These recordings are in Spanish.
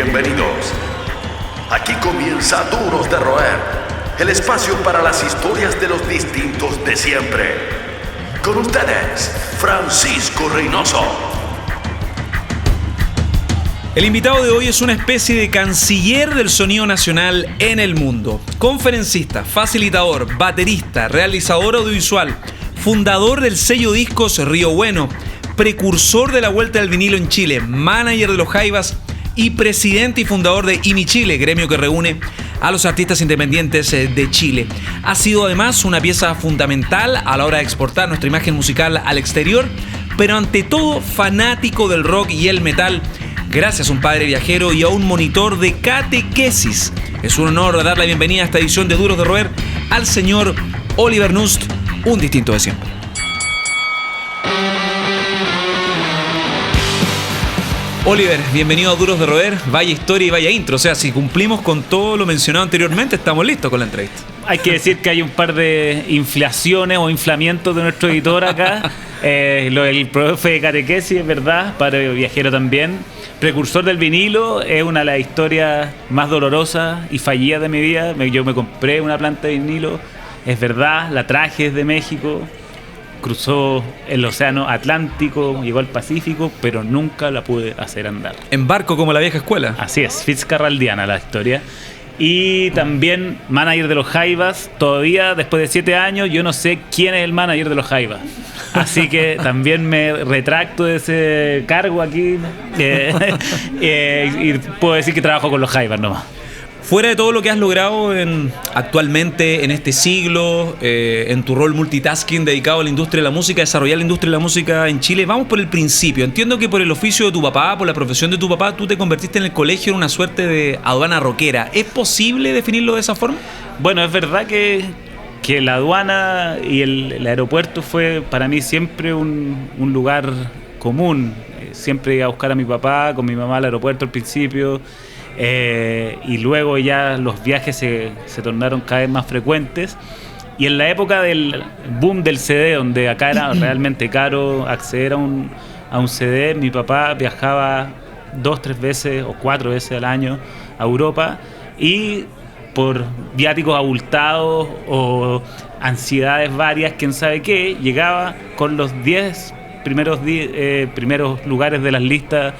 bienvenidos. Aquí comienza Duros de Roer, el espacio para las historias de los distintos de siempre. Con ustedes, Francisco Reynoso. El invitado de hoy es una especie de canciller del sonido nacional en el mundo. Conferencista, facilitador, baterista, realizador audiovisual, fundador del sello discos Río Bueno, precursor de la Vuelta del Vinilo en Chile, manager de los Jaivas y presidente y fundador de IMI Chile, gremio que reúne a los artistas independientes de Chile. Ha sido además una pieza fundamental a la hora de exportar nuestra imagen musical al exterior, pero ante todo fanático del rock y el metal, gracias a un padre viajero y a un monitor de catequesis. Es un honor dar la bienvenida a esta edición de Duros de Roer al señor Oliver Nust, un distinto de siempre. Oliver, bienvenido a Duros de Roer. Vaya historia y vaya intro. O sea, si cumplimos con todo lo mencionado anteriormente, estamos listos con la entrevista. Hay que decir que hay un par de inflaciones o inflamientos de nuestro editor acá. El profe de catequesis, es verdad, padre viajero también. Precursor del vinilo, es una de las historias más dolorosas y fallidas de mi vida. Yo me compré una planta de vinilo, es verdad, la traje desde México, cruzó el océano Atlántico, llegó al Pacífico, pero nunca la pude hacer andar. En barco como la vieja escuela. Así es, fitzcarraldiana la historia. Y también manager de los Jaivas. Todavía después de 7 años yo no sé quién es el manager de los Jaivas. Así que también me retracto de ese cargo aquí y puedo decir que trabajo con los Jaivas nomás. Fuera de todo lo que has logrado actualmente en este siglo, en tu rol multitasking dedicado a la industria de la música, desarrollar la industria de la música en Chile, vamos por el principio. Entiendo que por el oficio de tu papá, por la profesión de tu papá, tú te convertiste en el colegio en una suerte de aduana rockera. ¿Es posible definirlo de esa forma? Bueno, es verdad que la aduana y el aeropuerto fue para mí siempre un lugar común. Siempre iba a buscar a mi papá, con mi mamá al aeropuerto al principio. Y luego ya los viajes se tornaron cada vez más frecuentes, y en la época del boom del CD, donde acá era realmente caro acceder a un CD, mi papá viajaba 2, 3 veces o 4 veces al año a Europa, y por viáticos abultados o ansiedades varias, quién sabe qué, llegaba con los 10 primeros lugares de las listas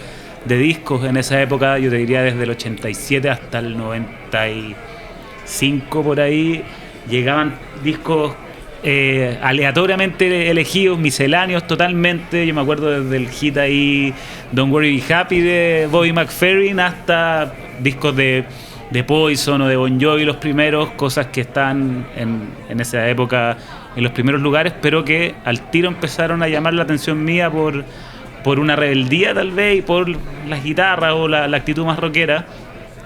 de discos en esa época. Yo te diría desde el 87 hasta el 95 por ahí, llegaban discos aleatoriamente elegidos, misceláneos totalmente. Yo me acuerdo desde el hit ahí Don't Worry Be Happy de Bobby McFerrin hasta discos de Poison o de Bon Jovi, los primeros, cosas que están en esa época en los primeros lugares, pero que al tiro empezaron a llamar la atención mía por una rebeldía tal vez, y por las guitarras o la actitud más rockera.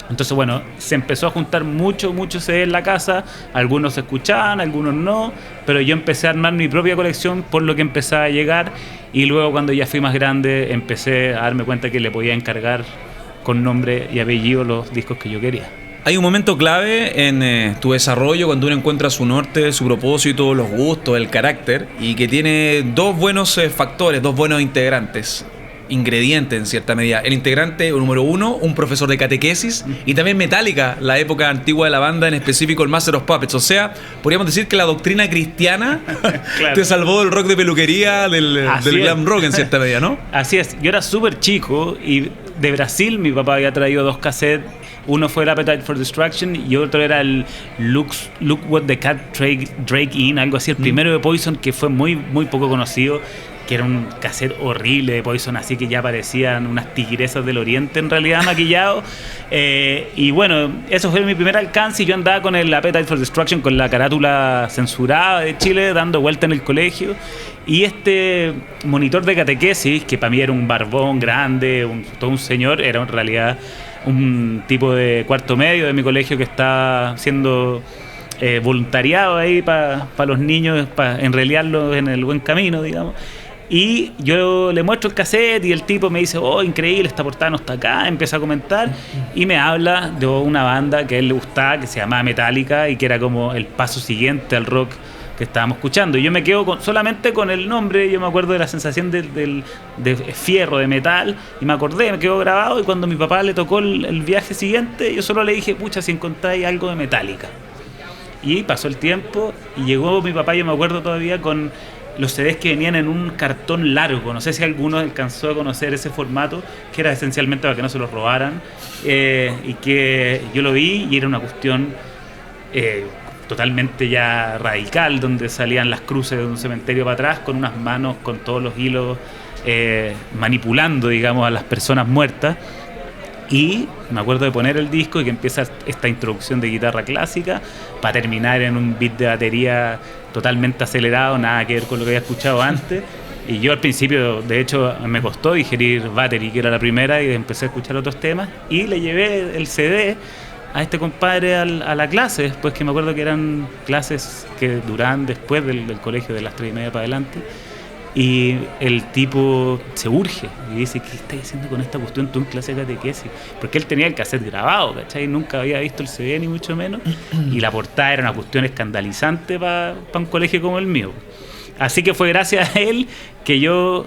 Entonces bueno, se empezó a juntar mucho CD en la casa, algunos se escuchaban, algunos no, pero yo empecé a armar mi propia colección por lo que empezaba a llegar, y luego cuando ya fui más grande empecé a darme cuenta que le podía encargar con nombre y apellido los discos que yo quería. Hay un momento clave en tu desarrollo cuando uno encuentra su norte, su propósito, los gustos, el carácter, y que tiene dos buenos factores, dos buenos ingredientes en cierta medida. El integrante número 1, un profesor de catequesis, y también Metallica, la época antigua de la banda, en específico el Master of Puppets. O sea, podríamos decir que la doctrina cristiana claro, te salvó del rock de peluquería, del glam rock en cierta medida, ¿no? Así es. Yo era súper chico y de Brasil mi papá había traído 2 cassettes. Uno fue el Appetite for Destruction y otro era el Look What the Cat Drake In, algo así, el primero de Poison, que fue muy poco conocido, que era un cassette horrible de Poison, así que ya parecían unas tigresas del oriente en realidad, maquillados. Y bueno, eso fue mi primer alcance, y yo andaba con el Appetite for Destruction con la carátula censurada de Chile, dando vuelta en el colegio, y este monitor de catequesis, que para mí era un barbón grande, todo un señor, era en realidad un tipo de cuarto medio de mi colegio que está haciendo voluntariado ahí para los niños, para enreliarlos en el buen camino, digamos. Y yo le muestro el cassette y el tipo me dice: oh, increíble, esta portada no está acá. Empieza a comentar y me habla de una banda que a él le gustaba, que se llamaba Metallica, y que era como el paso siguiente al rock que estábamos escuchando. Y yo me quedo solamente con el nombre. Yo me acuerdo de la sensación de fierro, de metal, y me acordé, me quedó grabado. Y cuando mi papá le tocó el viaje siguiente, yo solo le dije, pucha, si encontráis algo de Metallica. Y pasó el tiempo y llegó mi papá, yo me acuerdo todavía, con los CDs que venían en un cartón largo. No sé si alguno alcanzó a conocer ese formato, que era esencialmente para que no se los robaran, y que yo lo vi y era una cuestión totalmente ya radical, donde salían las cruces de un cementerio para atrás con unas manos con todos los hilos manipulando, digamos, a las personas muertas. Y me acuerdo de poner el disco y que empieza esta introducción de guitarra clásica para terminar en un beat de batería totalmente acelerado, nada que ver con lo que había escuchado antes. Y yo al principio, de hecho, me costó digerir Battery, que era la primera, y empecé a escuchar otros temas. Y le llevé el CD a este compadre a la clase, después, que me acuerdo que eran clases que duraban después del colegio, de las 3:30 para adelante. Y el tipo se urge y dice, ¿qué estás haciendo con esta cuestión tú en clase de catequesis? Porque él tenía el cassette grabado, ¿cachai? Nunca había visto el CD ni mucho menos, y la portada era una cuestión escandalizante para un colegio como el mío. Así que fue gracias a él que yo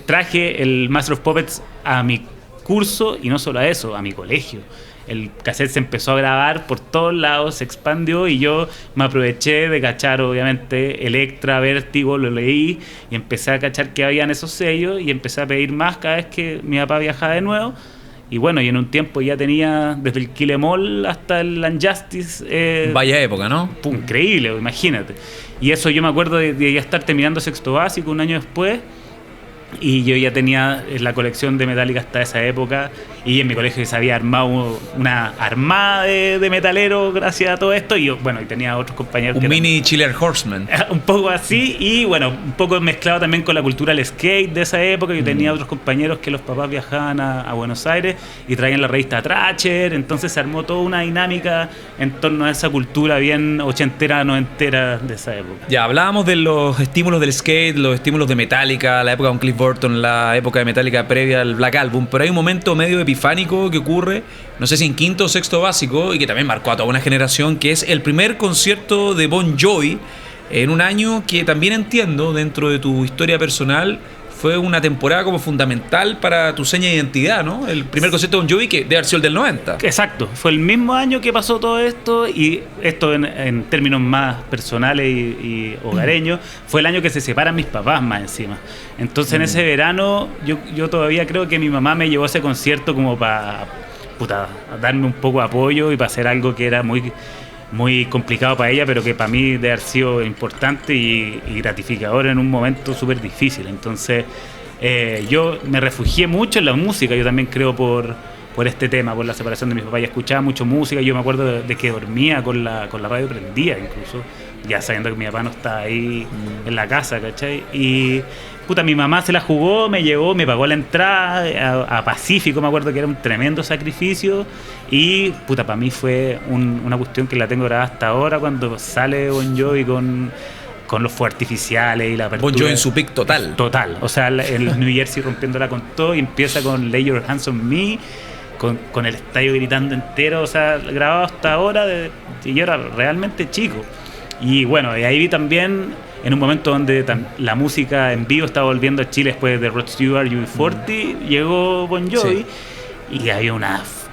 traje el Master of Puppets a mi curso, y no solo a eso, a mi colegio. El cassette se empezó a grabar por todos lados, se expandió, y yo me aproveché de cachar, obviamente, Elektra, Vértigo, lo leí y empecé a cachar que habían esos sellos, y empecé a pedir más cada vez que mi papá viajaba de nuevo. Y bueno, y en un tiempo ya tenía desde el Kill Em All hasta el Unjustice. Vaya época, ¿no? Increíble, imagínate. Y eso yo me acuerdo de ya estar terminando sexto básico un año después. Y yo ya tenía la colección de Metallica hasta esa época, y en mi colegio se había armado una armada de metaleros gracias a todo esto, y yo, bueno, y tenía otros compañeros un mini Chiller Horseman, un poco así, y bueno, un poco mezclado también con la cultura del skate de esa época. Yo tenía otros compañeros que los papás viajaban a Buenos Aires y traían la revista Thrasher, entonces se armó toda una dinámica en torno a esa cultura bien ochentera, noventera de esa época. Ya hablábamos de los estímulos del skate, los estímulos de Metallica, la época con Cliff Burton, la época de Metallica previa al Black Album, pero hay un momento medio epifánico que ocurre, no sé si en quinto o sexto básico, y que también marcó a toda una generación, que es el primer concierto de Bon Jovi en un año que también entiendo, dentro de tu historia personal, fue una temporada como fundamental para tu seña de identidad, ¿no? El primer concierto de Bon Jovi, que debe haber sido el del 90. Exacto, fue el mismo año que pasó todo esto, y esto en términos más personales y hogareños, fue el año que se separan mis papás más encima. Entonces en ese verano yo todavía creo que mi mamá me llevó a ese concierto como para darme un poco de apoyo y para hacer algo que era muy complicado para ella, pero que para mí debe haber sido importante y gratificador en un momento súper difícil. Entonces yo me refugié mucho en la música, yo también creo por este tema, por la separación de mis papás. Ya escuchaba mucho música, yo me acuerdo de que dormía con la radio prendida incluso, ya sabiendo que mi papá no estaba ahí en la casa, ¿cachai? Y mi mamá se la jugó, me llevó, me pagó la entrada a Pacífico, me acuerdo que era un tremendo sacrificio, y para mí fue una cuestión que la tengo grabada hasta ahora, cuando sale Bon Jovi con los fuegos artificiales y la apertura. Bon Jovi en su pick total. Total, o sea, el New Jersey rompiéndola con todo, y empieza con Lay Your Hands on Me, con el estadio gritando entero, o sea, grabado hasta ahora, y yo era realmente chico. Y bueno, y ahí vi también, en un momento donde la música en vivo estaba volviendo a Chile después de Rod Stewart, UB40, llegó Bon Jovi, y había un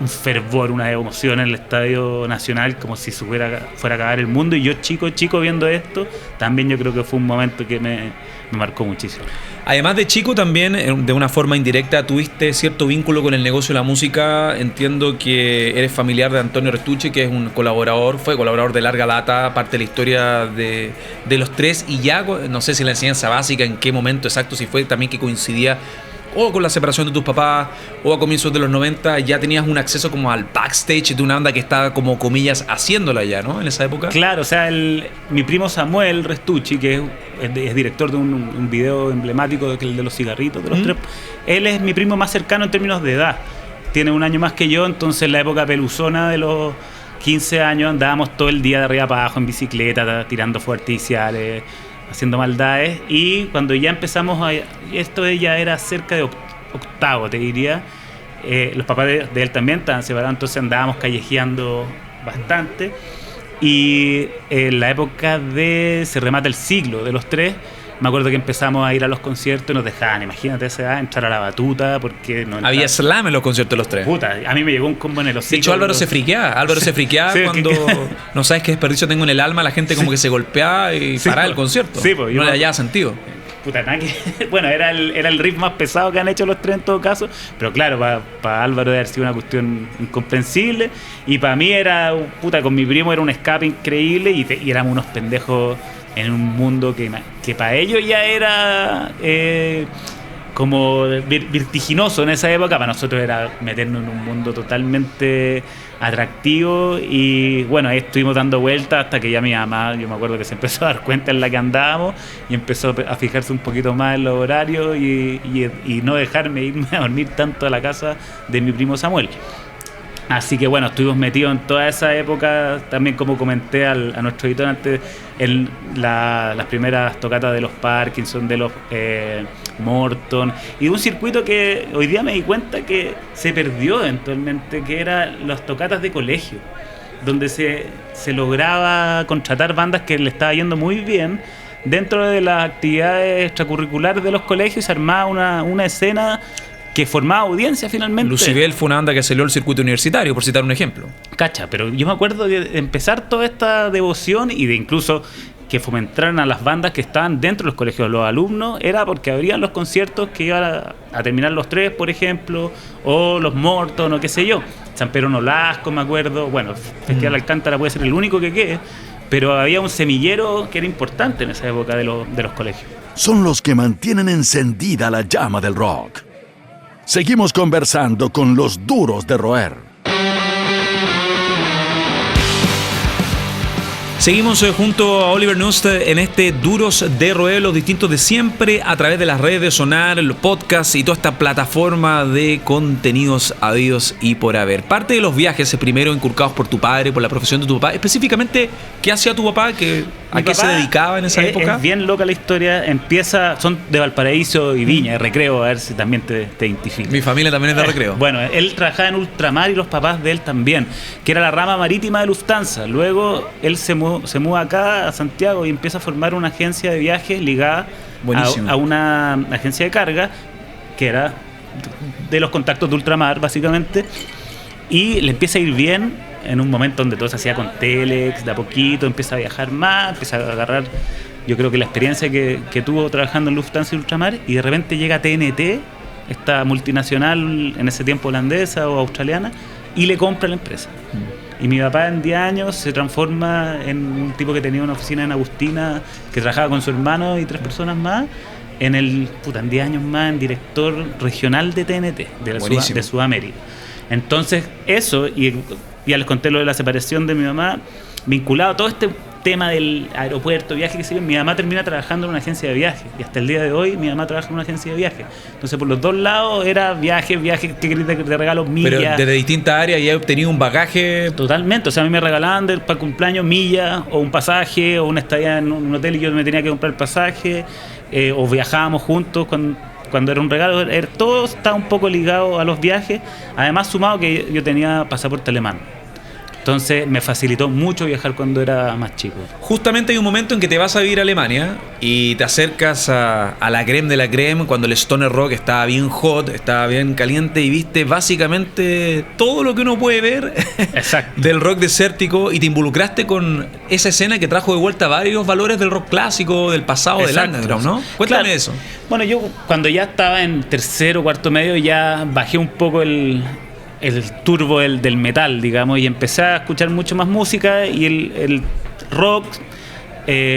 fervor, una emoción en el Estadio Nacional, como si fuera a acabar el mundo. Y yo chico viendo esto, también yo creo que fue un momento que me marcó muchísimo. Además de chico, también de una forma indirecta tuviste cierto vínculo con el negocio de la música. Entiendo que eres familiar de Antonio Restucci, que es fue colaborador de larga data, parte de la historia de los tres, y ya no sé si la enseñanza básica, en qué momento exacto, si fue también que coincidía o con la separación de tus papás o a comienzos de los 90, ya tenías un acceso como al backstage de una banda que estaba, como comillas, haciéndola ya, ¿no? En esa época. Claro, o sea, mi primo Samuel Restucci, que es director de un video emblemático el de los cigarritos, de los tres, él es mi primo más cercano en términos de edad. Tiene un año más que yo, entonces en la época peluzona de los 15 años andábamos todo el día de arriba para abajo en bicicleta, tirando fuegos artificiales, haciendo maldades. Y cuando ya empezamos esto ya era cerca de octavo, te diría, los papás de él también estaban separados, entonces andábamos callejeando bastante, Y en la época de Se remata el siglo, de los tres, me acuerdo que empezamos a ir a los conciertos y nos dejaban, imagínate esa edad, entrar a la batuta porque no Había slam en los conciertos de los tres. Puta, a mí me llegó un combo en el hocico. De hecho, Álvaro se friqueaba. Sí, cuando no sabes qué desperdicio tengo en el alma, la gente como que se golpeaba y paraba el concierto. Sí, pues, no le hallaba sentido. Puta, nada que... Bueno, era el riff más pesado que han hecho los tres en todo caso, pero claro, para Álvaro debe haber sido una cuestión incomprensible, y para mí era, puta, con mi primo era un escape increíble, y éramos unos pendejos en un mundo que para ellos ya era como vertiginoso en esa época. Para nosotros era meternos en un mundo totalmente atractivo, y bueno, ahí estuvimos dando vueltas hasta que ya mi mamá, yo me acuerdo que se empezó a dar cuenta en la que andábamos y empezó a fijarse un poquito más en los horarios y no dejarme irme a dormir tanto a la casa de mi primo Samuel. Así que bueno, estuvimos metidos en toda esa época, también como comenté a nuestro editor antes, en las primeras tocatas de los Parkinson, de los Morton, y de un circuito que hoy día me di cuenta que se perdió eventualmente, que eran las tocatas de colegio, donde se lograba contratar bandas que le estaba yendo muy bien dentro de las actividades extracurriculares de los colegios, y se armaba una escena que formaba audiencia finalmente. Lucibel fue una banda que salió al circuito universitario, por citar un ejemplo. Cacha, pero yo me acuerdo de empezar toda esta devoción y de incluso que fomentaran a las bandas que estaban dentro de los colegios, los alumnos, era porque habrían los conciertos que iban a terminar los tres, por ejemplo, o los Morton, o qué sé yo. San Pedro Nolasco, me acuerdo. Bueno, Festival Alcántara puede ser el único que quede, pero había un semillero que era importante en esa época de los colegios. Son los que mantienen encendida la llama del rock. Seguimos conversando con los duros de roer. Seguimos junto a Oliver Nust en este Duros de Roer, los distintos de siempre, a través de las redes de Sonar, los podcasts y toda esta plataforma de contenidos habidos y por haber. Parte de los viajes primero inculcados por tu padre, por la profesión de tu papá. Específicamente, ¿qué hacía tu papá? ¿A qué se dedicaba en esa época? Es bien loca la historia. Son de Valparaíso y Viña, de Recreo, a ver si también te identificas. Mi familia también es de Recreo. Bueno, él trabajaba en Ultramar y los papás de él también, que era la rama marítima de Lufthansa. Luego él se muda acá a Santiago y empieza a formar una agencia de viajes ligada a una agencia de carga que era de los contactos de Ultramar, básicamente, y le empieza a ir bien en un momento donde todo se hacía con Telex, de a poquito empieza a viajar más, empieza a agarrar, yo creo que la experiencia que tuvo trabajando en Lufthansa y Ultramar, y de repente llega TNT, esta multinacional en ese tiempo holandesa o australiana, y le compra la empresa. Y mi papá en 10 años se transforma en un tipo que tenía una oficina en Agustina, que trabajaba con su hermano y 3 personas más, en 10 años más, en director regional de TNT, de Sudamérica. Entonces, eso, y ya les conté lo de la separación de mi mamá, vinculado a todo este tema del aeropuerto, viaje, que se mi mamá termina trabajando en una agencia de viajes, y hasta el día de hoy mi mamá trabaja en una agencia de viajes. Entonces por los dos lados era viajes, que querías de regalos, millas. Pero desde distintas áreas ya he obtenido un bagaje. Totalmente, o sea, a mí me regalaban para el cumpleaños millas, o un pasaje, o una estadía en un hotel y yo me tenía que comprar el pasaje, o viajábamos juntos cuando era un regalo. Todo está un poco ligado a los viajes, además sumado que yo tenía pasaporte alemán. Entonces me facilitó mucho viajar cuando era más chico. Justamente hay un momento en que te vas a vivir a Alemania y te acercas a la creme de la creme, cuando el stoner rock estaba bien hot, estaba bien caliente, y viste básicamente todo lo que uno puede ver del rock desértico, y te involucraste con esa escena que trajo de vuelta varios valores del rock clásico, del pasado, del underground, ¿no? Cuéntame eso. Bueno, yo cuando ya estaba en tercero o cuarto medio ya bajé un poco el turbo del metal, digamos, y empecé a escuchar mucho más música, y el rock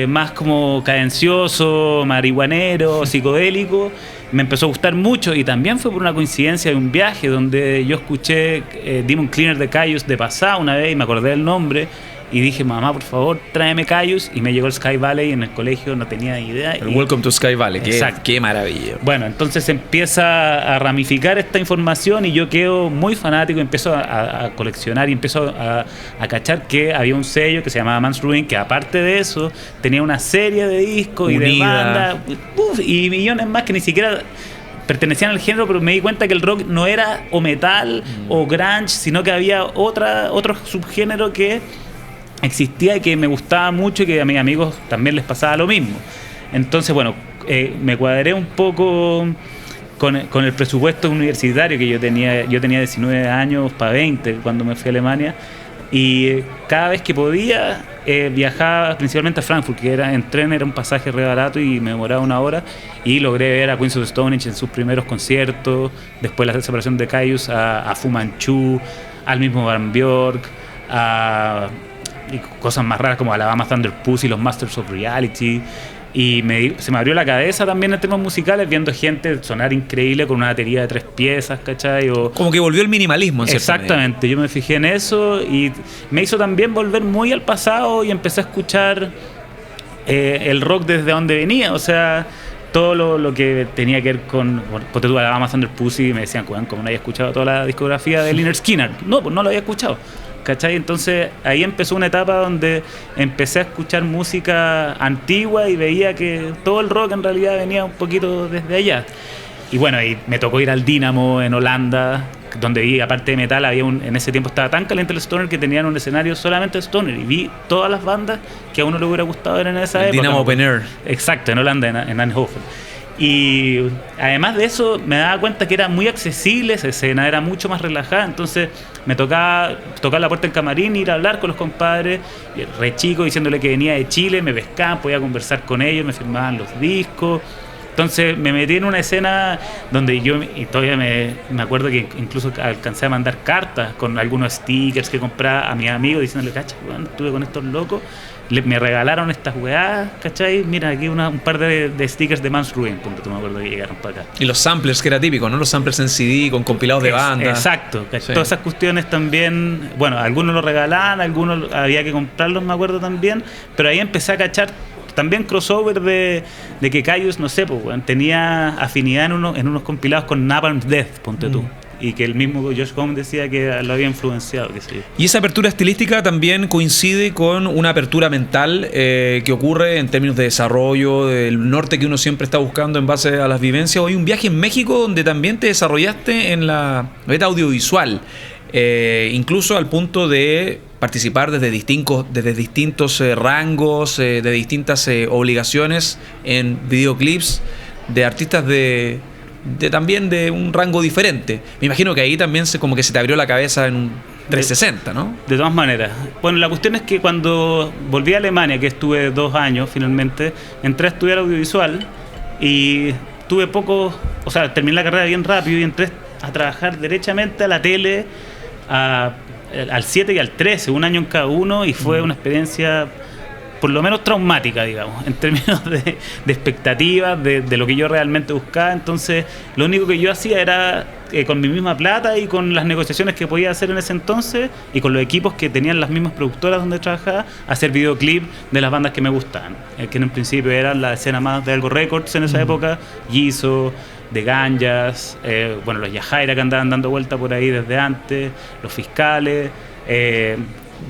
más como cadencioso, marihuanero, psicodélico, me empezó a gustar mucho, y también fue por una coincidencia de un viaje donde yo escuché Demon Cleaner de Caius de pasada una vez y me acordé del nombre. Y dije, mamá, por favor, tráeme Caius. Y me llegó el Sky Valley, y en el colegio no tenía ni idea. Welcome to Sky Valley, qué maravilla. Bueno, entonces empieza a ramificar esta información y yo quedo muy fanático, empiezo a coleccionar y empiezo a cachar que había un sello que se llamaba Man's Ruin, que aparte de eso tenía una serie de discos y de bandas y millones más que ni siquiera pertenecían al género, pero me di cuenta que el rock no era o metal o grunge, sino que había otro subgénero que existía y que me gustaba mucho y que a mis amigos también les pasaba lo mismo. Entonces, bueno, me cuadré un poco con el presupuesto universitario que yo tenía 19 años para 20 cuando me fui a Alemania, y cada vez que podía viajaba principalmente a Frankfurt, que en tren era un pasaje re barato y me demoraba 1 hora, y logré ver a Queens of the Stone Age en sus primeros conciertos, después de la separación de Kyuss, a Fu Manchu, al mismo Björn Björk, y cosas más raras como Alabama Thunder Pussy, los Masters of Reality. Y se me abrió la cabeza también en temas musicales, viendo gente sonar increíble con una batería de 3 piezas, ¿cachai? Como que volvió el minimalismo, en cierta Exactamente, medida. Yo me fijé en eso y me hizo también volver muy al pasado y empecé a escuchar el rock desde donde venía, o sea, todo lo que tenía que ver con Ponte tú, Alabama Thunder Pussy, me decían, ¿cómo no había escuchado toda la discografía de Lynyrd Skynyrd? No, pues no lo había escuchado. ¿Cachai? Entonces ahí empezó una etapa donde empecé a escuchar música antigua y veía que todo el rock en realidad venía un poquito desde allá. Y bueno, y me tocó ir al Dynamo en Holanda, donde vi, aparte de metal, en ese tiempo estaba tan caliente el stoner que tenían un escenario solamente de stoner, y vi todas las bandas que a uno le hubiera gustado ver en esa época. Dynamo Open Air. Exacto, en Holanda, en Eindhoven. Y además de eso me daba cuenta que era muy accesible esa escena, era mucho más relajada, entonces me tocaba tocar la puerta del camarín, ir a hablar con los compadres, re chico, diciéndole que venía de Chile, me pescaban, podía conversar con ellos, me firmaban los discos. Entonces me metí en una escena donde y todavía me acuerdo que incluso alcancé a mandar cartas con algunos stickers que compraba a mis amigos, diciéndole, cacha, bueno, estuve con estos locos, me regalaron estas weás, ¿cachai? Mira, aquí un par de stickers de Mans Ruin, me acuerdo que llegaron para acá. Y los samplers, que era típico, ¿no? Los samplers en CD con compilados de banda. Exacto, sí. Todas esas cuestiones también, bueno, algunos los regalaban, algunos había que comprarlos, me acuerdo también, pero ahí empecé a cachar también crossover de que Kyuss, no sé, pues, tenía afinidad en unos compilados con Napalm Death, ponte tú. Y que el mismo Josh Homme decía que lo había influenciado, qué sé yo. Y esa apertura estilística también coincide con una apertura mental que ocurre en términos de desarrollo, del norte que uno siempre está buscando en base a las vivencias. Hoy un viaje en México donde también te desarrollaste en la beta audiovisual, incluso al punto de participar desde distintos rangos, de distintas obligaciones en videoclips de artistas también de un rango diferente. Me imagino que ahí también como que se te abrió la cabeza en un 360, ¿no? De todas maneras. Bueno, la cuestión es que cuando volví a Alemania, que estuve 2 años finalmente, entré a estudiar audiovisual y tuve terminé la carrera bien rápido y entré a trabajar derechamente a la tele, al 7 y al 13, 1 año en cada uno, y fue una experiencia por lo menos traumática, digamos, en términos de expectativas, de lo que yo realmente buscaba. Entonces, lo único que yo hacía era, con mi misma plata y con las negociaciones que podía hacer en ese entonces, y con los equipos que tenían las mismas productoras donde trabajaba, hacer videoclip de las bandas que me gustaban, que en un principio eran la escena más de Algo Records en esa época, Gizo, de Ganjas, los Yajaira que andaban dando vuelta por ahí desde antes, los Fiscales.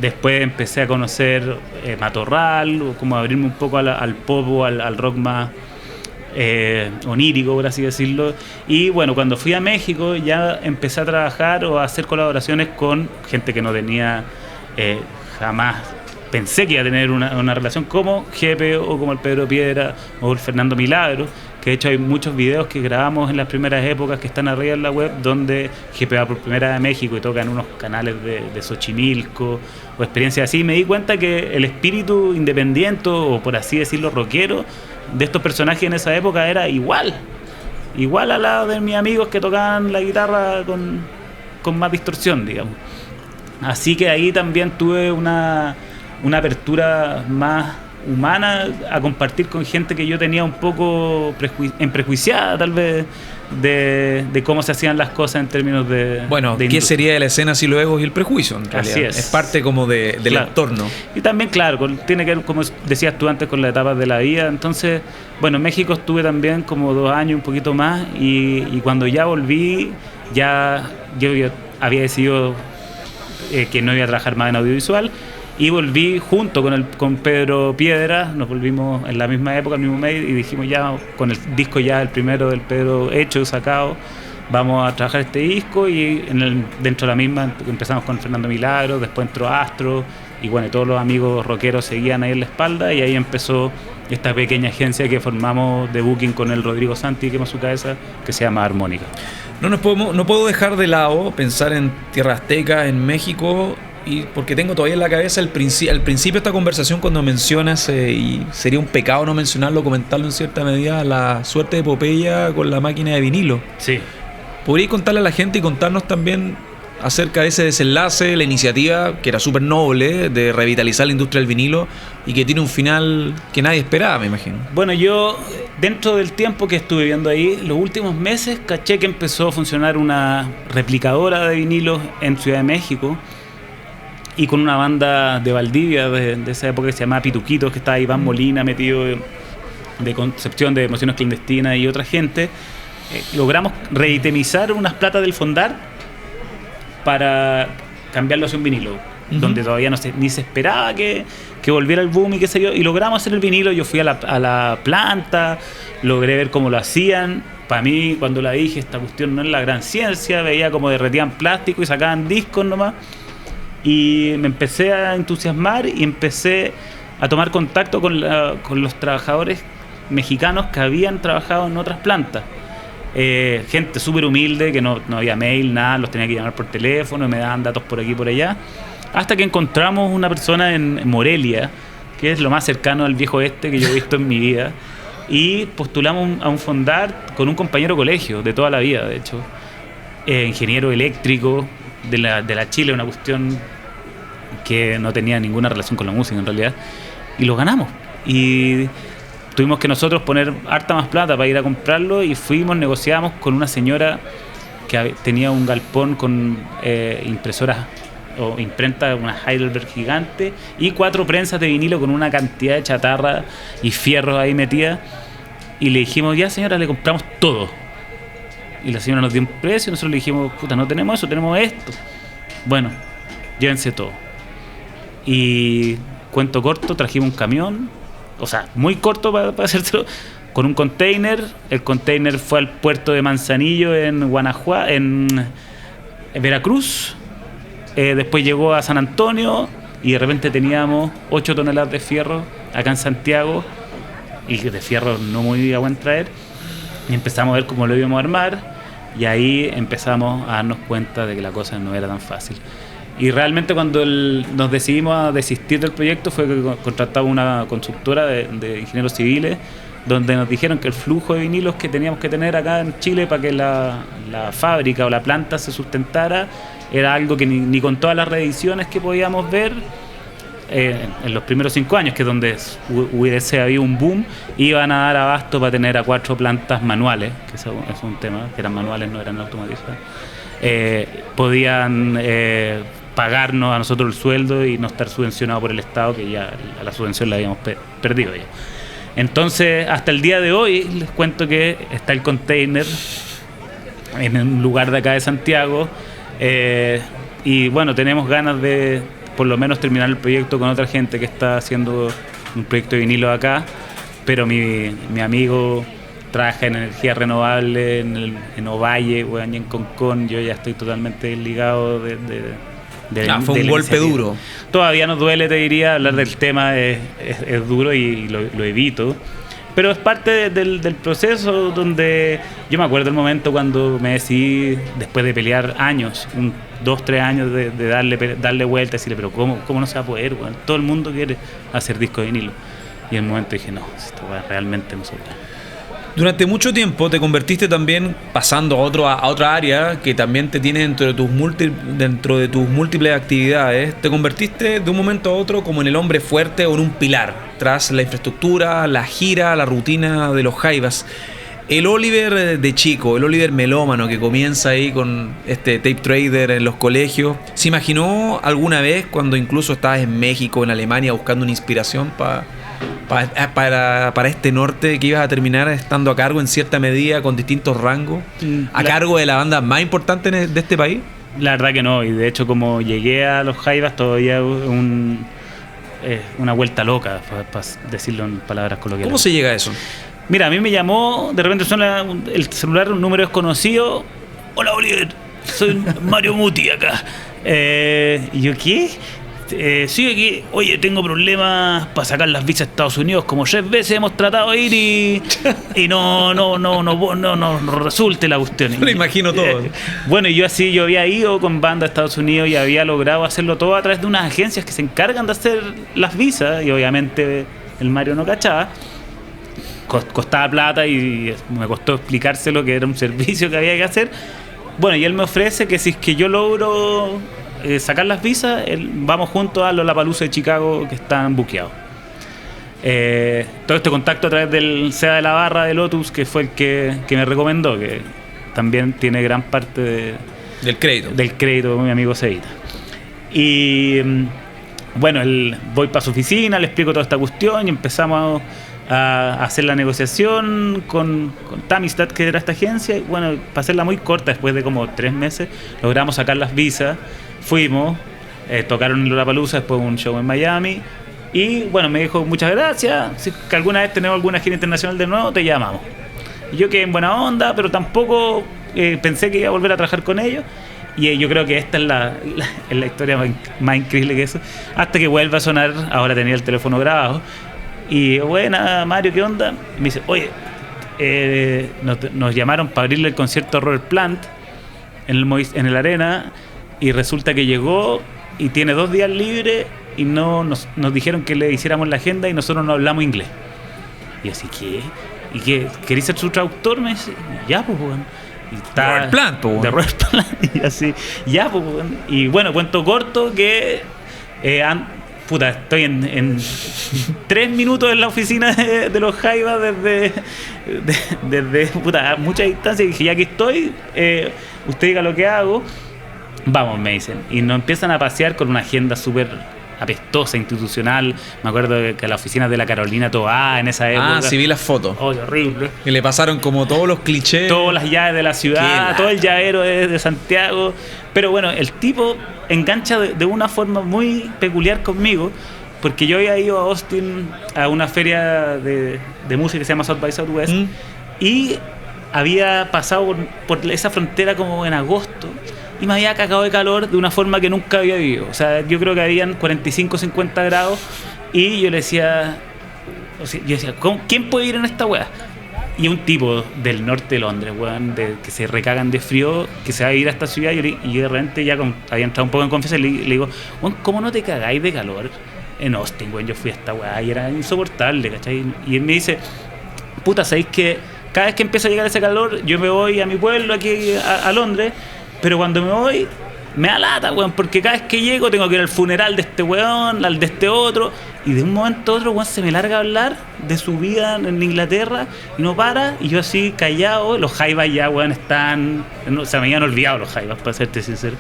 Después empecé a conocer Matorral, o como abrirme un poco al pop o al rock más onírico, por así decirlo. Y bueno, cuando fui a México ya empecé a trabajar o a hacer colaboraciones con gente que no tenía jamás pensé que iba a tener una relación, como Jepe o como el Pedro Piedra o el Fernando Milagro, que de hecho hay muchos videos que grabamos en las primeras épocas que están arriba en la web, donde Jepe va por primera vez a México y toca en unos canales de Xochimilco o experiencias así. Me di cuenta que el espíritu independiente, o por así decirlo rockero, de estos personajes en esa época era igual al lado de mis amigos que tocaban la guitarra con más distorsión, digamos. Así que ahí también tuve una apertura más humana a compartir con gente que yo tenía un poco prejuiciada, tal vez, de cómo se hacían las cosas en términos de... Bueno, ¿qué sería la escena sin los egos y el prejuicio, en realidad? Así es parte como del entorno. Y también, claro, tiene que ver, como decías tú antes, con las etapas de la vida. Entonces, bueno, en México estuve también como 2 años, un poquito más, y cuando ya volví, yo había decidido que no iba a trabajar más en audiovisual, y volví junto con Pedro Piedra. Nos volvimos en la misma época, al mismo medio, y dijimos ya, con el disco ya el primero del Pedro hecho, sacado, vamos a trabajar este disco. Y dentro de la misma empezamos con Fernando Milagro, después entró Astro, y bueno, todos los amigos rockeros seguían ahí en la espalda, y ahí empezó esta pequeña agencia que formamos de booking con el Rodrigo Santi, que es su cabeza, que se llama Armónica. No puedo dejar de lado pensar en Tierra Azteca, en México, y porque tengo todavía en la cabeza al principio de esta conversación cuando mencionas, y sería un pecado no mencionarlo, comentarlo en cierta medida, la suerte de Popeye con la máquina de vinilo. Sí. ¿Podríais contarle a la gente y contarnos también acerca de ese desenlace, la iniciativa que era súper noble de revitalizar la industria del vinilo y que tiene un final que nadie esperaba, me imagino? Bueno, yo dentro del tiempo que estuve viviendo ahí, los últimos meses caché que empezó a funcionar una replicadora de vinilos en Ciudad de México, y con una banda de Valdivia de esa época que se llamaba Pituquitos, que estaba Iván Molina metido, de Concepción, de Emociones Clandestinas, y otra gente. Logramos reitemizar unas platas del fondar para cambiarlo hacia un vinilo, donde todavía ni se esperaba que volviera el boom y qué sé yo, y logramos hacer el vinilo. Yo fui a la planta, logré ver cómo lo hacían. Para mí, cuando la dije, esta cuestión no es la gran ciencia, veía como derretían plástico y sacaban discos nomás, y me empecé a entusiasmar y empecé a tomar contacto con los trabajadores mexicanos que habían trabajado en otras plantas. Gente súper humilde, que no había mail, nada, los tenía que llamar por teléfono y me daban datos por aquí y por allá, hasta que encontramos una persona en Morelia, que es lo más cercano al viejo oeste que yo he visto en mi vida, y postulamos a un fondar con un compañero de colegio de toda la vida, de hecho, ingeniero eléctrico de la Chile, una cuestión que no tenía ninguna relación con la música en realidad, y lo ganamos. Y tuvimos que nosotros poner harta más plata para ir a comprarlo, y negociamos con una señora que tenía un galpón con impresoras o imprenta, una Heidelberg gigante, y 4 prensas de vinilo con una cantidad de chatarra y fierros ahí metida, y le dijimos, ya señora, le compramos todo. Y la señora nos dio un precio, y nosotros le dijimos, puta, no tenemos eso, tenemos esto. Bueno, llévense todo. Y cuento corto, trajimos un camión, o sea, muy corto para hacérselo, con un container. El container fue al puerto de Manzanillo en Guanajuato, en Veracruz. Después llegó a San Antonio, y de repente teníamos 8 toneladas de fierro acá en Santiago, y de fierro no muy a buen traer. Y empezamos a ver cómo lo íbamos a armar, y ahí empezamos a darnos cuenta de que la cosa no era tan fácil. Y realmente cuando nos decidimos a desistir del proyecto fue que contratamos una constructora de ingenieros civiles, donde nos dijeron que el flujo de vinilos que teníamos que tener acá en Chile para que la fábrica o la planta se sustentara era algo que ni con todas las reediciones que podíamos ver en los primeros 5 años, que es donde hubiese habido un boom, iban a dar abasto para tener a 4 plantas manuales, que eso es un tema, que eran manuales, no eran automatizadas. Podían pagarnos a nosotros el sueldo y no estar subvencionado por el Estado, que ya a la subvención la habíamos perdido ya. Entonces, hasta el día de hoy, les cuento que está el container en un lugar de acá de Santiago, y bueno, tenemos ganas de por lo menos terminar el proyecto con otra gente que está haciendo un proyecto de vinilo acá, pero mi amigo trabaja en energía renovable en Ovalle, bueno, y en Concón. Yo ya estoy totalmente ligado fue un golpe duro. Todavía nos duele, te diría, hablar del tema es duro, y lo evito, pero es parte del proceso, donde yo me acuerdo el momento cuando me decidí, después de pelear años, 2-3 años de darle vuelta, y decirle, pero ¿cómo no se va a poder? Bueno, todo el mundo quiere hacer disco de vinilo, y en el momento dije, no, esto realmente no se puede. Durante mucho tiempo te convertiste también, pasando a otra área que también te tiene dentro de tus múltiples actividades, te convertiste de un momento a otro como en el hombre fuerte o en un pilar, tras la infraestructura, la gira, la rutina de los Jaivas. El Oliver de chico, el Oliver melómano que comienza ahí con este tape trader en los colegios, ¿se imaginó alguna vez, cuando incluso estabas en México, en Alemania, buscando una inspiración para este norte, que ibas a terminar estando a cargo en cierta medida, con distintos rangos, a cargo de la banda más importante de este país? La verdad que no, y de hecho como llegué a los Jaivas todavía una vuelta loca, para decirlo en palabras coloquiales. ¿Cómo se llega a eso? Mira, a mí me llamó, de repente suena el celular, un número desconocido. Hola Oliver, soy Mario Muti acá. Y yo, ¿qué? Sí, aquí, oye, tengo problemas para sacar las visas a Estados Unidos. Como 3 veces hemos tratado de ir y no resulte la cuestión. Lo imagino todo. Bueno, y yo había ido con banda a Estados Unidos y había logrado hacerlo todo a través de unas agencias que se encargan de hacer las visas. Y obviamente el Mario no cachaba. Costaba plata y me costó explicárselo que era un servicio que había que hacer. Bueno, y él me ofrece que si es que yo logro sacar las visas, vamos juntos a Lollapalooza de Chicago, que están buqueados. Todo este contacto a través del Seba de la Barra de Lotus, que fue el que me recomendó, que también tiene gran parte del crédito mi amigo Sebita. Y bueno, voy para su oficina, le explico toda esta cuestión y empezamos a hacer la negociación con Tamistad, que era esta agencia. Y bueno, para hacerla muy corta, después de como 3 meses logramos sacar las visas, fuimos, tocaron en Lollapalooza, después un show en Miami y bueno, me dijo muchas gracias, si que alguna vez tenemos alguna gira internacional de nuevo te llamamos. Y yo quedé en buena onda, pero tampoco pensé que iba a volver a trabajar con ellos. Y yo creo que esta es la historia más increíble que eso, hasta que vuelve a sonar. Ahora tenía el teléfono grabado y buena, Mario, ¿qué onda? Y me dice, oye, nos llamaron para abrirle el concierto a Robert Plant en el Arena, y resulta que llegó y tiene 2 días libres y nos dijeron que le hiciéramos la agenda y nosotros no hablamos inglés. Y así, ¿qué? ¿Y qué? ¿Querés ser su traductor? Me dice, ya, pues, bueno. Robert Plant, pues, de Robert Plant. Y así, ya, pues, bueno. Y bueno, cuento corto que estoy en 3 minutos en la oficina de los Jaivas desde mucha distancia, y dije, ya que estoy, usted diga lo que hago, vamos, me dicen. Y nos empiezan a pasear con una agenda súper apestosa, institucional. Me acuerdo que la oficina de la Carolina Toá en esa época. Sí, vi las fotos. Oh, horrible. Y le pasaron como todos los clichés. Todas las llaves de la ciudad, todo el llavero de Santiago. Pero bueno, el tipo engancha de una forma muy peculiar conmigo, porque yo había ido a Austin a una feria de música que se llama South by Southwest, y había pasado por esa frontera como en agosto, y me había cagado de calor de una forma que nunca había vivido. O sea, yo creo que habían 45, 50 grados, y yo le decía, ¿quién puede ir en esta weá? Y un tipo del norte de Londres, weón, que se recagan de frío, que se va a ir a esta ciudad, y de repente ya había entrado un poco en confianza, y le digo, weón, ¿cómo no te cagáis de calor en Austin, weón? Yo fui a esta weá y era insoportable, ¿cachai? Y él me dice, puta, ¿sabéis que cada vez que empieza a llegar ese calor, yo me voy a mi pueblo aquí a Londres, pero cuando me voy, me da lata, weón, porque cada vez que llego tengo que ir al funeral de este weón, al de este otro, y de un momento a otro, weón, se me larga a hablar de su vida en Inglaterra y no para, y yo así callado. Los Jaivas ya, weón, están, o sea, me habían olvidado los Jaivas, para serte sincero.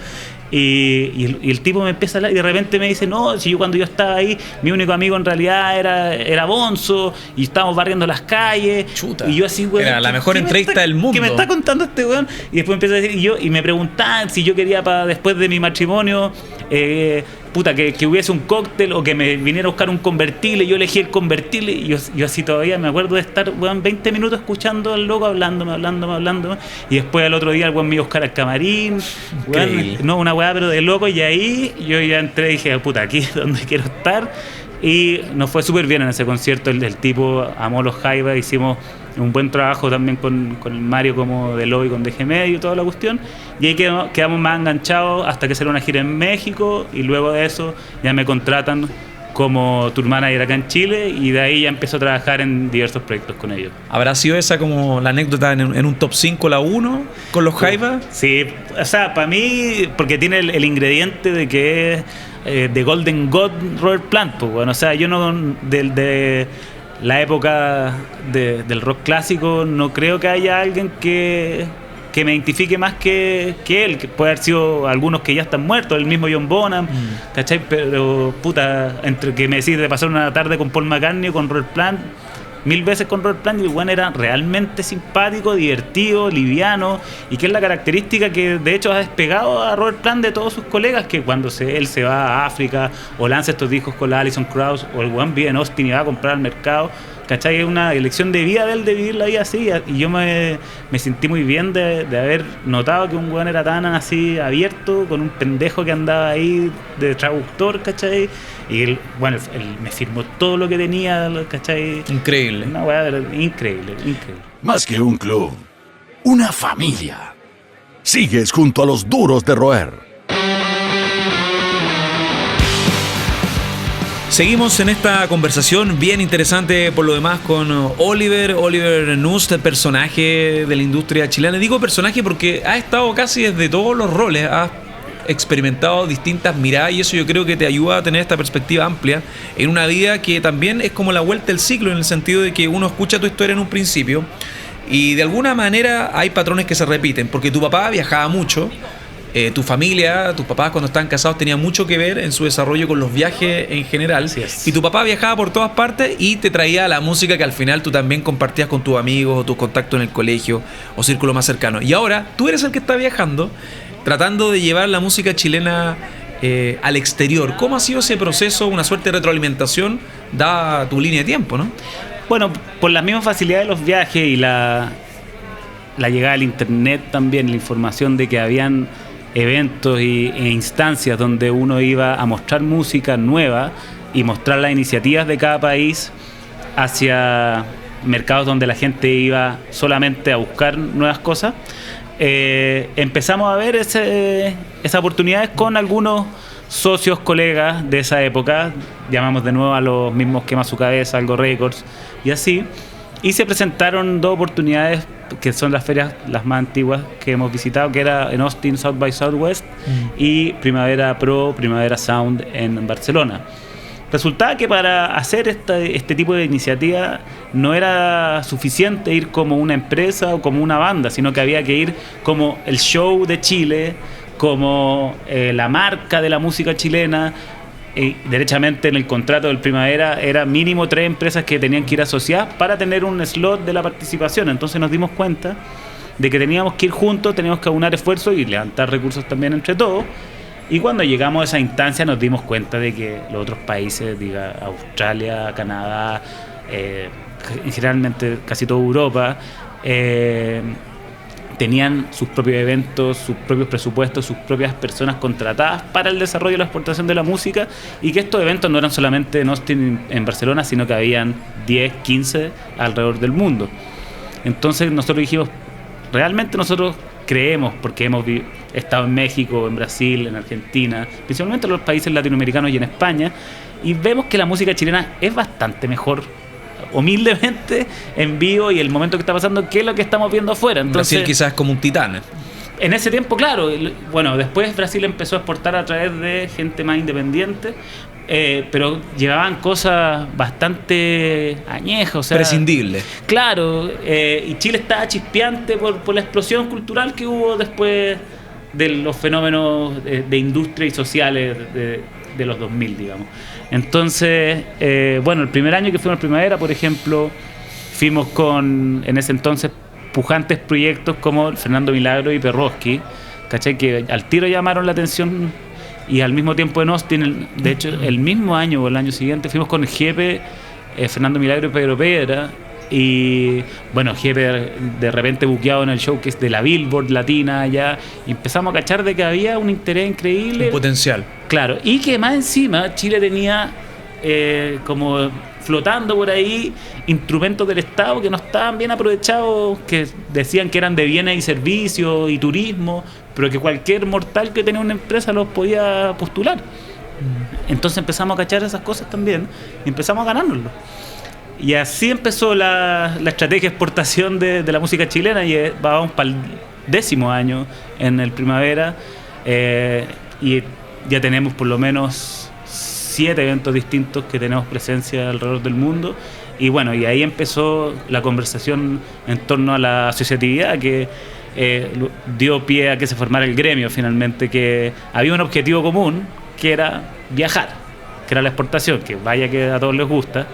Y el tipo me empieza a hablar y de repente me dice, no, si cuando yo estaba ahí, mi único amigo en realidad era Bonzo, y estábamos barriendo las calles. Chuta. Y yo así, weón, era la mejor entrevista del mundo. ¿Qué me está contando este weón? Y después empieza a decir, y me preguntaban si yo quería después de mi matrimonio, que hubiese un cóctel o que me viniera a buscar un convertible. Yo elegí el convertible, y yo así todavía me acuerdo de estar, weón, 20 minutos escuchando al loco hablándome, y después al otro día el weón me iba a buscar al camarín, weón, no, una weá pero de loco. Y ahí yo ya entré y dije, puta, aquí es donde quiero estar. Y nos fue súper bien en ese concierto. El tipo amó los Jaivas, hicimos un buen trabajo también con el Mario como de lobby con DG Medio y toda la cuestión, y ahí quedamos más enganchados hasta que salió una gira en México, y luego de eso ya me contratan como tour manager acá en Chile, y de ahí ya empiezo a trabajar en diversos proyectos con ellos. ¿Habrá sido esa como la anécdota en un top 5 la 1 con los Jaivas? Sí, o sea, para mí, porque tiene el ingrediente de que es de Golden God Robert Plant, pues bueno, o sea, yo no de la época del rock clásico no creo que haya alguien que me identifique más que él, que puede haber sido algunos que ya están muertos, el mismo John Bonham, ¿cachai? Pero puta, entre que me decís de pasar una tarde con Paul McCartney o con Robert Plant, 1000 veces con Robert Plant, y el bueno era realmente simpático, divertido, liviano, y que es la característica que de hecho ha despegado a Robert Plant de todos sus colegas, que cuando él se va a África o lanza estos discos con la Alison Krauss, o el one vive en Austin y va a comprar al mercado, ¿cachai? Es una elección de vida de él, de vivir la vida así, y yo me sentí muy bien de haber notado que un weón era tan así abierto, con un pendejo que andaba ahí de traductor, ¿cachai? Y él me firmó todo lo que tenía, ¿cachai? Increíble. Una weá increíble. Más que un club, una familia. Sigues junto a los duros de roer. Seguimos en esta conversación bien interesante por lo demás con Oliver Nust, personaje de la industria chilena. Digo personaje porque ha estado casi desde todos los roles, ha experimentado distintas miradas y eso yo creo que te ayuda a tener esta perspectiva amplia en una vida que también es como la vuelta del ciclo, en el sentido de que uno escucha tu historia en un principio y de alguna manera hay patrones que se repiten, porque tu papá viajaba mucho. Tu familia, tus papás cuando estaban casados tenían mucho que ver en su desarrollo con los viajes en general. Y tu papá viajaba por todas partes y te traía la música que al final tú también compartías con tus amigos o tus contactos en el colegio o círculo más cercano. Y ahora tú eres el que está viajando, tratando de llevar la música chilena al exterior. ¿Cómo ha sido ese proceso? Una suerte de retroalimentación dada tu línea de tiempo, ¿no? Bueno, por la misma facilidad de los viajes y la llegada del internet también, la información de que habían eventos e instancias donde uno iba a mostrar música nueva y mostrar las iniciativas de cada país hacia mercados donde la gente iba solamente a buscar nuevas cosas, empezamos a ver esas oportunidades con algunos socios, colegas de esa época, llamamos de nuevo a los mismos Quema Su Cabeza, Algo Records y así, y se presentaron dos oportunidades que son las ferias las más antiguas que hemos visitado, que era en Austin, South by Southwest, y Primavera Pro, Primavera Sound en Barcelona. Resultaba que para hacer este tipo de iniciativa no era suficiente ir como una empresa o como una banda, sino que había que ir como el show de Chile, como la marca de la música chilena. Y derechamente en el contrato del Primavera era mínimo 3 empresas que tenían que ir asociadas para tener un slot de la participación. Entonces nos dimos cuenta de que teníamos que ir juntos, teníamos que aunar esfuerzos y levantar recursos también entre todos. Y cuando llegamos a esa instancia nos dimos cuenta de que los otros países, diga Australia, Canadá, generalmente casi toda Europa, tenían sus propios eventos, sus propios presupuestos, sus propias personas contratadas para el desarrollo y la exportación de la música, y que estos eventos no eran solamente en Austin, en Barcelona, sino que habían 10, 15 alrededor del mundo. Entonces nosotros dijimos, realmente nosotros creemos, porque hemos estado en México, en Brasil, en Argentina, principalmente en los países latinoamericanos y en España, y vemos que la música chilena es bastante mejor, humildemente, en vivo y el momento que está pasando, que es lo que estamos viendo afuera. Entonces, Brasil quizás es como un titán. En ese tiempo, claro, bueno, después Brasil empezó a exportar a través de gente más independiente, pero llevaban cosas bastante añejas, o sea, prescindibles. Claro, y Chile estaba chispeante por la explosión cultural que hubo después de los fenómenos de industria y sociales de los 2000, digamos. Entonces, bueno, el primer año que fuimos a Primavera, por ejemplo, fuimos con, en ese entonces, pujantes proyectos como Fernando Milagro y Perroski, ¿cachai? Que al tiro llamaron la atención, y al mismo tiempo en Austin, de hecho, el mismo año o el año siguiente, fuimos con Jepe, Fernando Milagro y Pedro Pedra, y bueno, Jepe de repente buqueado en el show que es de la Billboard Latina allá, y empezamos a cachar de que había un interés increíble, un potencial, claro, y que más encima Chile tenía como flotando por ahí instrumentos del Estado que no estaban bien aprovechados, que decían que eran de bienes y servicios y turismo, pero que cualquier mortal que tenía una empresa los podía postular. Entonces empezamos a cachar esas cosas también y empezamos a ganárnoslo. Y así empezó la estrategia de exportación de la música chilena, y vamos para el 10º año en el Primavera, y ya tenemos por lo menos 7 eventos distintos que tenemos presencia alrededor del mundo. Y bueno, y ahí empezó la conversación en torno a la asociatividad, que dio pie a que se formara el gremio finalmente, que había un objetivo común, que era viajar, que era la exportación, que vaya que a todos les gusta,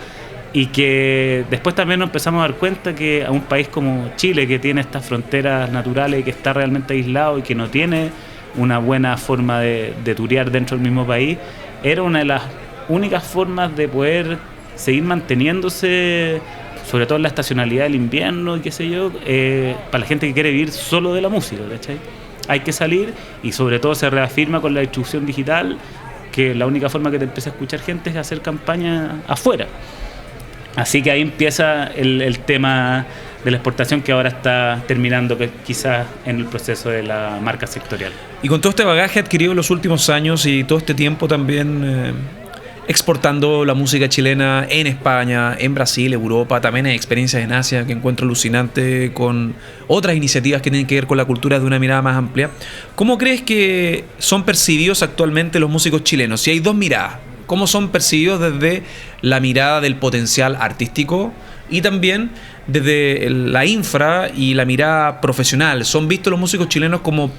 y que después también nos empezamos a dar cuenta que a un país como Chile, que tiene estas fronteras naturales y que está realmente aislado y que no tiene una buena forma de turear dentro del mismo país, era una de las únicas formas de poder seguir manteniéndose sobre todo en la estacionalidad del invierno y qué sé yo, para la gente que quiere vivir solo de la música, ¿cachai? Hay que salir, y sobre todo se reafirma con la distribución digital que la única forma que te empieza a escuchar gente es hacer campaña afuera. Así que ahí empieza el tema de la exportación, que ahora está terminando quizás en el proceso de la marca sectorial. Y con todo este bagaje adquirido en los últimos años y todo este tiempo también exportando la música chilena en España, en Brasil, Europa, también hay experiencias en Asia que encuentro alucinante, con otras iniciativas que tienen que ver con la cultura de una mirada más amplia. ¿Cómo crees que son percibidos actualmente los músicos chilenos? Si hay dos miradas, ¿cómo son percibidos desde la mirada del potencial artístico y también desde la infra y la mirada profesional? ¿Son vistos los músicos chilenos como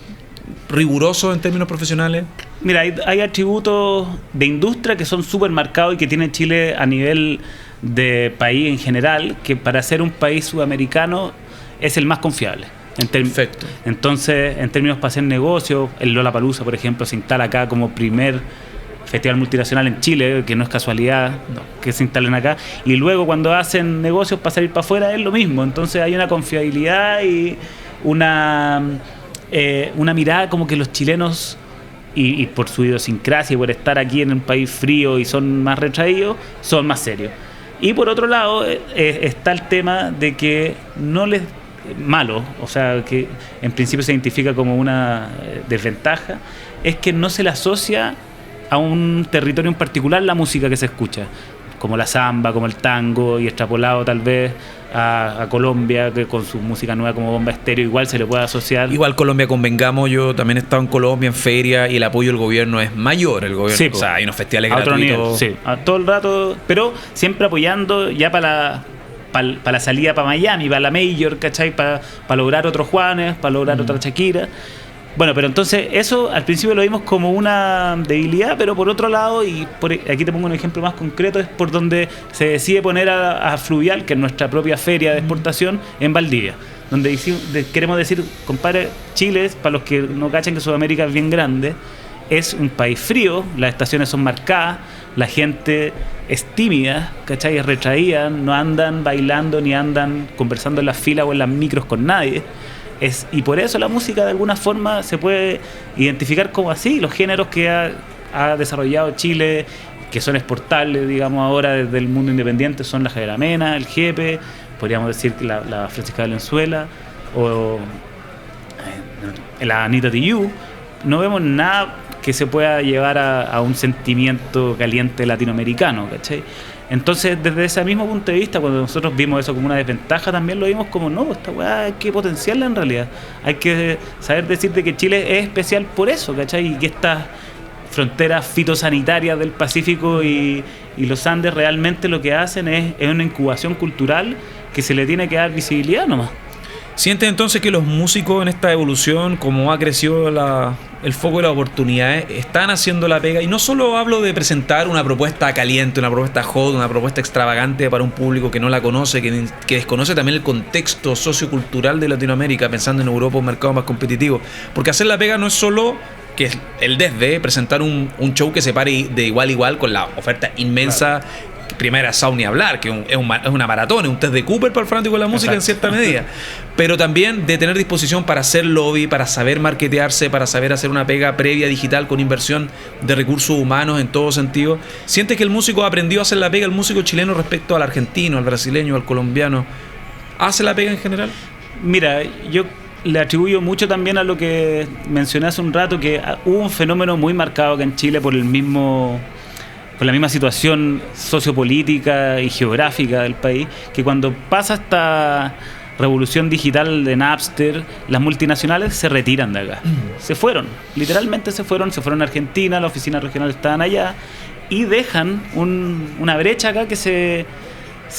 rigurosos en términos profesionales? Mira, hay atributos de industria que son súper marcados y que tiene Chile a nivel de país en general, que para ser un país sudamericano es el más confiable. Perfecto. Entonces, en términos para hacer negocios, el Lollapalooza, por ejemplo, se instala acá como primer festival multinacional en Chile, que no es casualidad que se instalen acá, y luego cuando hacen negocios para salir para afuera es lo mismo. Entonces hay una confiabilidad y una mirada como que los chilenos, y por su idiosincrasia y por estar aquí en un país frío y son más retraídos, son más serios. Y por otro lado está el tema de que no les malo, o sea, que en principio se identifica como una desventaja, es que no se le asocia a un territorio en particular la música que se escucha, como la samba, como el tango, y extrapolado tal vez a Colombia, que con su música nueva como Bomba Estéreo igual se le puede asociar. Igual Colombia, convengamos, yo también he estado en Colombia en feria y el apoyo del gobierno es mayor. El gobierno, sí, o sea, hay unos festivales a otro gratuitos. nivel, sí, a todo el rato, pero siempre apoyando ya para la salida para Miami, para la Major, ¿cachai? Para lograr otros Juanes, para lograr otra Shakira. Bueno, pero entonces eso al principio lo vimos como una debilidad, pero por otro lado, aquí te pongo un ejemplo más concreto, es por donde se decide poner a Fluvial, que es nuestra propia feria de exportación, en Valdivia, donde queremos decir, compadre, Chile, para los que no cachan que Sudamérica es bien grande, es un país frío, las estaciones son marcadas, la gente es tímida, ¿cachai? Es retraída, no andan bailando ni andan conversando en las filas o en las micros con nadie. Y por eso la música de alguna forma se puede identificar como así. Los géneros que ha desarrollado Chile, que son exportables, digamos, ahora desde el mundo independiente, son la Javiera Mena, el Jepe, podríamos decir que la Francisca Valenzuela o la Anita Tijoux. No vemos nada que se pueda llevar a un sentimiento caliente latinoamericano, ¿cachai? Entonces, desde ese mismo punto de vista, cuando nosotros vimos eso como una desventaja, también lo vimos como, no, esta weá hay que potenciarla en realidad. Hay que saber decirte que Chile es especial por eso, ¿cachai? Y que estas fronteras fitosanitarias del Pacífico y los Andes realmente lo que hacen es una incubación cultural que se le tiene que dar visibilidad nomás. ¿Sientes entonces que los músicos en esta evolución, como ha crecido el foco de las oportunidades, están haciendo la pega? Y no solo hablo de presentar una propuesta caliente, una propuesta hot, una propuesta extravagante para un público que no la conoce, que desconoce también el contexto sociocultural de Latinoamérica, pensando en Europa, un mercado más competitivo. Porque hacer la pega no es solo que es el desde presentar un show que se pare de igual a igual con la oferta inmensa. Claro. Primera sound ni hablar, que es una maratón, es un test de Cooper para el fanático de la música. Exacto. En cierta medida, pero también de tener disposición para hacer lobby, para saber marketearse, para saber hacer una pega previa digital con inversión de recursos humanos en todo sentido. ¿Sientes que el músico aprendió a hacer la pega, el músico chileno, respecto al argentino, al brasileño, al colombiano? ¿Hace la pega en general? Mira, yo le atribuyo mucho también a lo que mencioné hace un rato, que hubo un fenómeno muy marcado acá en Chile por la misma situación sociopolítica y geográfica del país, que cuando pasa esta revolución digital de Napster, las multinacionales se retiran de acá. Se fueron, literalmente se fueron a Argentina, las oficinas regionales estaban allá, y dejan una brecha acá que se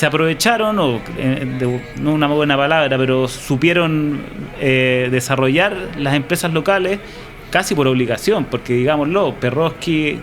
aprovecharon, no una buena palabra, pero supieron desarrollar las empresas locales casi por obligación, porque digámoslo, Perroski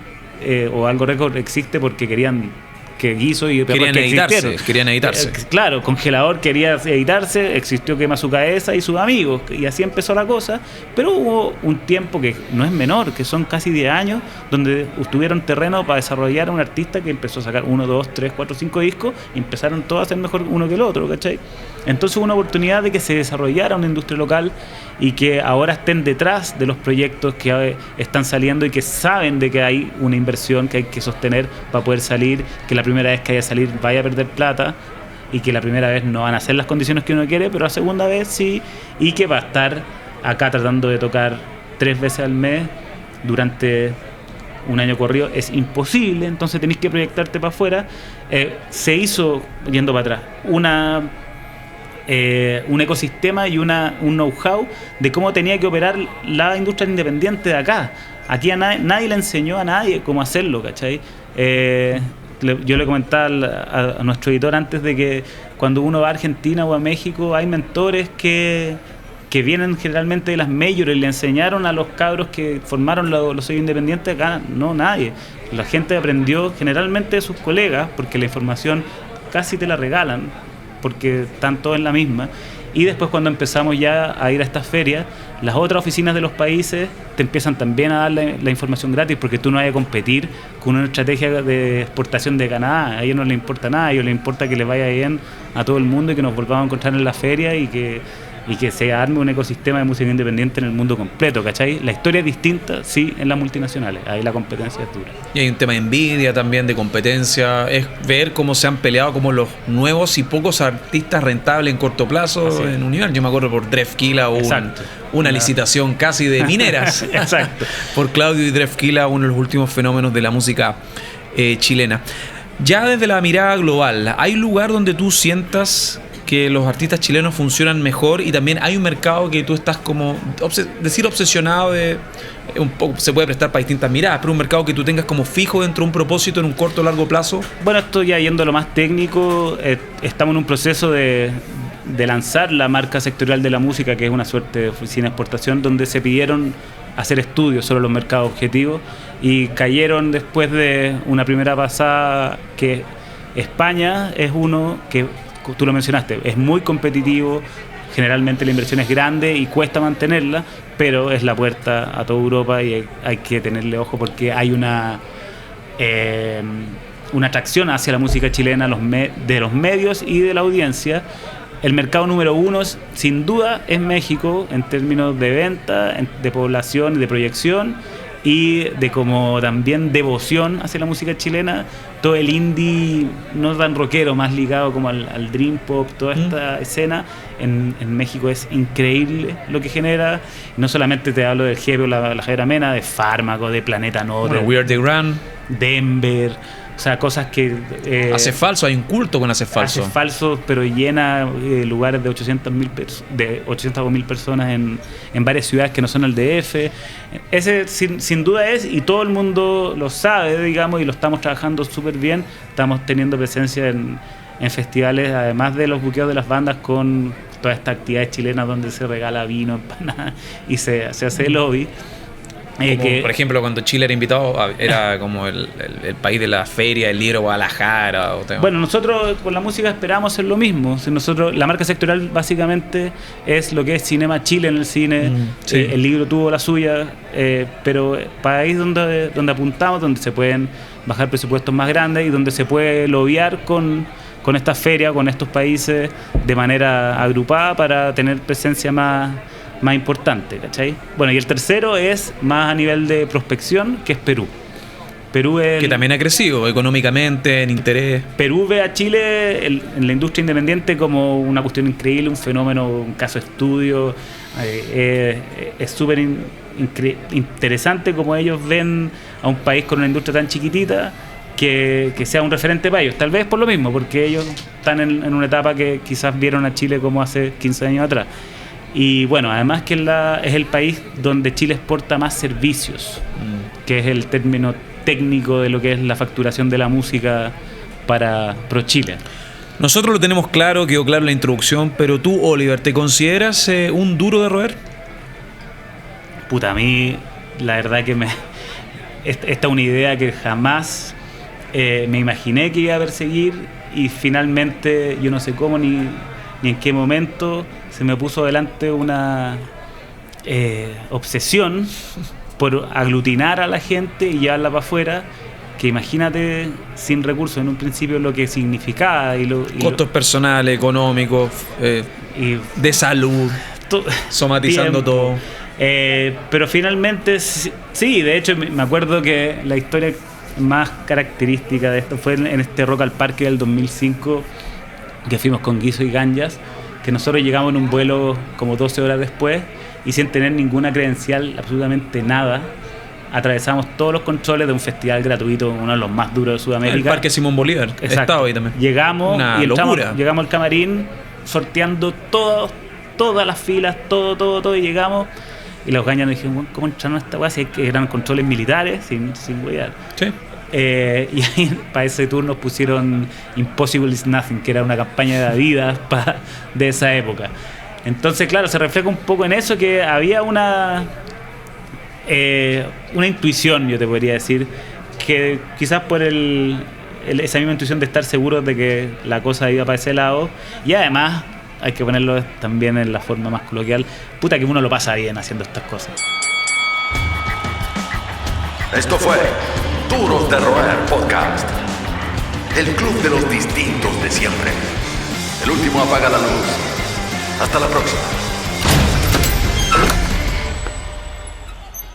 o Algo Record existe porque querían que Guiso y querían que editarse, existieron. Claro, Congelador quería editarse, existió Quema su cabeza y sus amigos, y así empezó la cosa, pero hubo un tiempo que no es menor, que son casi 10 años, donde tuvieron terreno para desarrollar a un artista que empezó a sacar 1, 2, 3, 4, 5 discos, y empezaron todos a ser mejor uno que el otro, ¿cachai? Entonces hubo una oportunidad de que se desarrollara una industria local y que ahora estén detrás de los proyectos que están saliendo y que saben de que hay una inversión que hay que sostener para poder salir, que la primera vez que haya a salir vaya a perder plata y que la primera vez no van a ser las condiciones que uno quiere, pero la segunda vez sí, y que va a estar acá tratando de tocar 3 veces al mes durante un año corrido es imposible, entonces tenéis que proyectarte para afuera. Se hizo, yendo para atrás, un ecosistema y un know-how de cómo tenía que operar la industria independiente de acá. Aquí nadie le enseñó a nadie cómo hacerlo, ¿cachai? Yo le comentaba a nuestro editor antes de que cuando uno va a Argentina o a México hay mentores que vienen generalmente de las majors y le enseñaron a los cabros que formaron los sellos independientes. Acá no, nadie. La gente aprendió generalmente de sus colegas, porque la información casi te la regalan, porque están todos en la misma. Y después, cuando empezamos ya a ir a estas ferias, las otras oficinas de los países te empiezan también a dar la información gratis, porque tú no vas a competir con una estrategia de exportación de Canadá. A ellos no les importa nada, a ellos les importa que les vaya bien a todo el mundo y que nos volvamos a encontrar en la feria y que se arme un ecosistema de música independiente en el mundo completo, ¿cachai? La historia es distinta, sí, en las multinacionales, ahí la competencia es dura. Y hay un tema de envidia también, de competencia, es ver cómo se han peleado como los nuevos y pocos artistas rentables en corto plazo en Universal. Yo me acuerdo por Drefkila una licitación casi de mineras. Exacto. Por Claudio y Drefkila, uno de los últimos fenómenos de la música chilena. Ya desde la mirada global, ¿hay lugar donde tú sientas que los artistas chilenos funcionan mejor y también hay un mercado que tú estás como, decir obsesionado un poco, se puede prestar para distintas miradas, pero un mercado que tú tengas como fijo dentro de un propósito en un corto o largo plazo? Bueno, esto ya yendo a lo más técnico, estamos en un proceso de lanzar la marca sectorial de la música, que es una suerte de oficina de exportación, donde se pidieron hacer estudios sobre los mercados objetivos y cayeron después de una primera pasada que España es uno que, tú lo mencionaste, es muy competitivo, generalmente la inversión es grande y cuesta mantenerla, pero es la puerta a toda Europa y hay que tenerle ojo porque hay una atracción hacia la música chilena de los medios y de la audiencia. El mercado número 1 sin duda es México en términos de venta, de población y de proyección, y de como también devoción hacia la música chilena. Todo el indie no tan rockero, más ligado como al dream pop, toda esta escena en México es increíble lo que genera. No solamente te hablo del Jefe o la Javiera Mena, de Fármaco, de Planeta Note, bueno, We Are The Grand, Denver, o sea, cosas que... Hace Falso, hay un culto con Hace Falso. Hace Falso, pero llena lugares de 800.000 personas en varias ciudades que no son el DF. Ese sin duda es, y todo el mundo lo sabe, digamos, y lo estamos trabajando súper bien. Estamos teniendo presencia en festivales, además de los buqueos de las bandas, con todas estas actividades chilenas donde se regala vino, empanadas, y se hace el lobby. Por ejemplo, cuando Chile era invitado, era como el país de la feria, el libro Guadalajara. Bueno, nosotros con la música esperamos hacer lo mismo. La marca sectorial básicamente es lo que es Cinema Chile en el cine. Sí. El libro tuvo la suya, pero país donde apuntamos, donde se pueden bajar presupuestos más grandes y donde se puede lobbyar con esta feria, con estos países de manera agrupada para tener presencia más importante, ¿cachai? Bueno, y el tercero es más a nivel de prospección, que es Perú. Perú es... Que también ha crecido económicamente, en interés. Perú ve a Chile en la industria independiente como una cuestión increíble, un fenómeno, un caso de estudio. Es súper interesante como ellos ven a un país con una industria tan chiquitita que sea un referente para ellos. Tal vez por lo mismo, porque ellos están en una etapa que quizás vieron a Chile como hace 15 años atrás. Y bueno, además que es el país donde Chile exporta más servicios, que es el término técnico de lo que es la facturación de la música para ProChile. Nosotros lo tenemos claro, quedó claro en la introducción, pero tú, Oliver, ¿te consideras un duro de roer? Puta, a mí la verdad que esta es una idea que jamás Me imaginé que iba a perseguir y finalmente yo no sé cómo ni en qué momento se me puso delante una obsesión por aglutinar a la gente y llevarla para afuera, que imagínate sin recursos en un principio lo que significaba costos personales, económicos, de salud, somatizando tiempo. todo. Pero finalmente sí, de hecho me acuerdo que la historia más característica de esto fue en este Rock al Parque del 2005, que fuimos con Guiso y Ganjas, que nosotros llegamos en un vuelo como 12 horas después y sin tener ninguna credencial, absolutamente nada, atravesamos todos los controles de un festival gratuito, uno de los más duros de Sudamérica. El Parque Simón Bolívar. Exacto. Estaba ahí también. Llegamos Una y locura. llegamos al camarín sorteando todas las filas, todo, y llegamos. Y los gañas nos dijeron, bueno, ¿cómo entraron a esta weá? Si eran controles militares, sin wear. Sí. Y ahí para ese turno pusieron Impossible is Nothing, que era una campaña de Adidas de esa época. Entonces, claro, se refleja un poco en eso, que había una intuición, yo te podría decir, que quizás por esa misma intuición de estar seguros de que la cosa iba para ese lado, y además hay que ponerlo también en la forma más coloquial, puta que uno lo pasa bien haciendo estas cosas. Esto fue Duros de Roer Podcast, el club de los distintos de siempre. El último apaga la luz. Hasta la próxima.